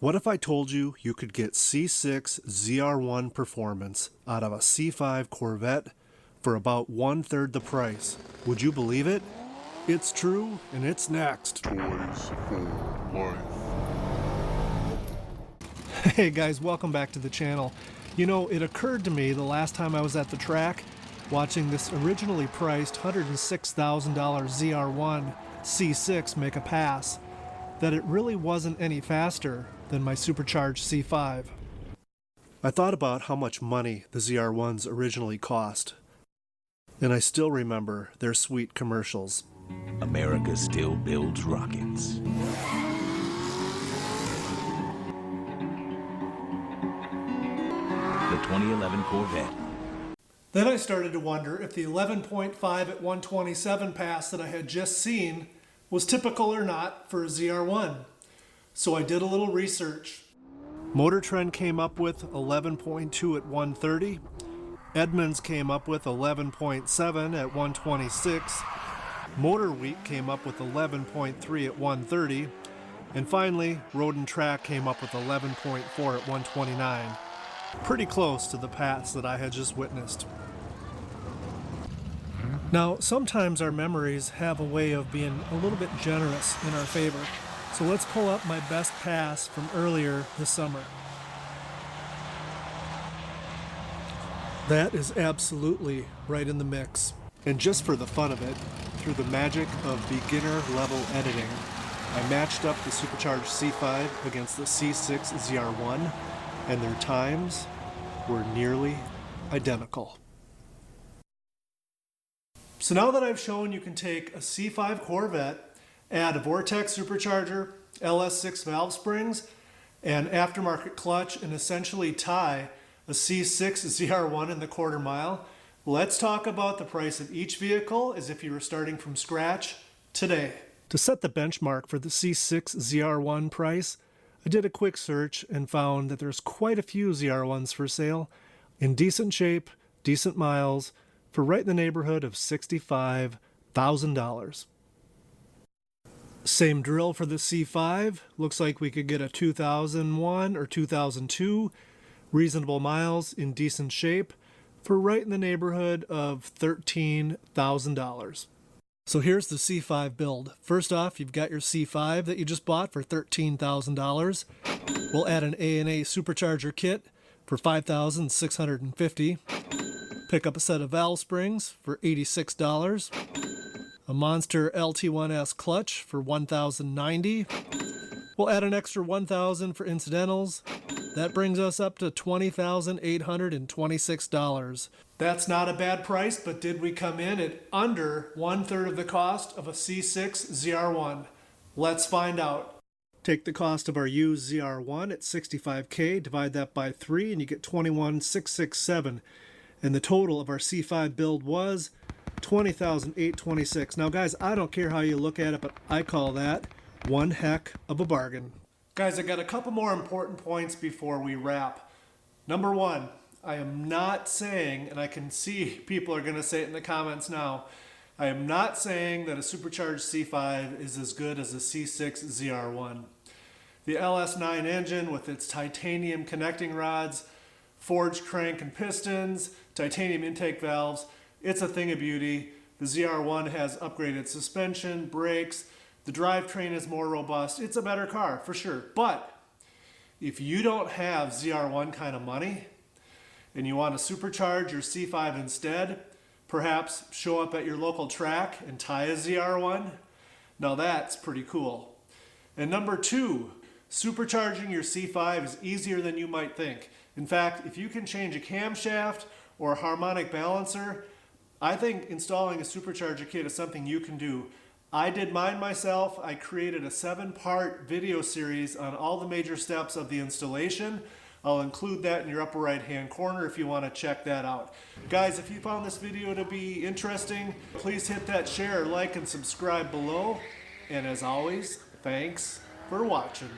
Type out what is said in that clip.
What if I told you you could get C6 ZR1 performance out of a C5 Corvette for about 1/3 the price? Would you believe it? It's true, and it's next. Toys for life. Hey guys, welcome back to the channel. You know, it occurred to me the last time I was at the track watching this originally priced $106,000 ZR1 C6 make a pass that it really wasn't any faster than my supercharged C5. I thought about how much money the ZR1s originally cost, and I still remember their sweet commercials. America still builds rockets. The 2011 Corvette. Then I started to wonder if the 11.5 at 127 pass that I had just seen was typical or not for a ZR1. So I did a little research. Motor Trend came up with 11.2 at 130. Edmunds came up with 11.7 at 126. Motor Week came up with 11.3 at 130. And finally, Road and Track came up with 11.4 at 129. Pretty close to the pass that I had just witnessed. Now, sometimes our memories have a way of being a little bit generous in our favor. So let's pull up my best pass from earlier this summer. That is absolutely right in the mix. And just for the fun of it, through the magic of beginner level editing, I matched up the supercharged C5 against the C6 ZR1, and their times were nearly identical. So now that I've shown you can take a C5 Corvette, add a Vortech supercharger, LS6 valve springs, and aftermarket clutch, and essentially tie a C6 ZR1 in the quarter mile, let's talk about the price of each vehicle as if you were starting from scratch today. To set the benchmark for the C6 ZR1 price, I did a quick search and found that there's quite a few ZR1s for sale in decent shape, decent miles, for right in the neighborhood of $65,000. Same drill for the C5. Looks like we could get a 2001 or 2002, reasonable miles in decent shape, for right in the neighborhood of $13,000. So here's the C5 build. First off, you've got your C5 that you just bought for $13,000. We'll add an A&A supercharger kit for $5,650. Pick up a set of valve springs for $86. A Monster LT1S clutch for $1,090. We'll add an extra $1,000 for incidentals. That brings us up to $20,826. That's not a bad price, but did we come in at under 1/3 of the cost of a C6 ZR1? Let's find out. Take the cost of our used ZR1 at $65K, divide that by 3, and you get $21,667. And the total of our C5 build was $20,826. Now guys, I don't care how you look at it, but I call that one heck of a bargain. Guys, I got a couple more important points before we wrap. Number one, I am not saying, and I can see people are going to say it in the comments now, I am not saying that a supercharged C5 is as good as a C6 ZR1. The LS9 engine with its titanium connecting rods, forged crank and pistons, titanium intake valves, it's a thing of beauty. The ZR1 has upgraded suspension, brakes, the drivetrain is more robust. It's a better car for sure. But if you don't have ZR1 kind of money and you want to supercharge your C5 instead, perhaps show up at your local track and tie a ZR1. Now that's pretty cool. And number two, supercharging your C5 is easier than you might think. In fact, if you can change a camshaft or a harmonic balancer, I think installing a supercharger kit is something you can do. I did mine myself. I created a 7-part video series on all the major steps of the installation. I'll include that in your upper right hand corner if you want to check that out. Guys, if you found this video to be interesting, please hit that share, like, and subscribe below. And as always, thanks for watching.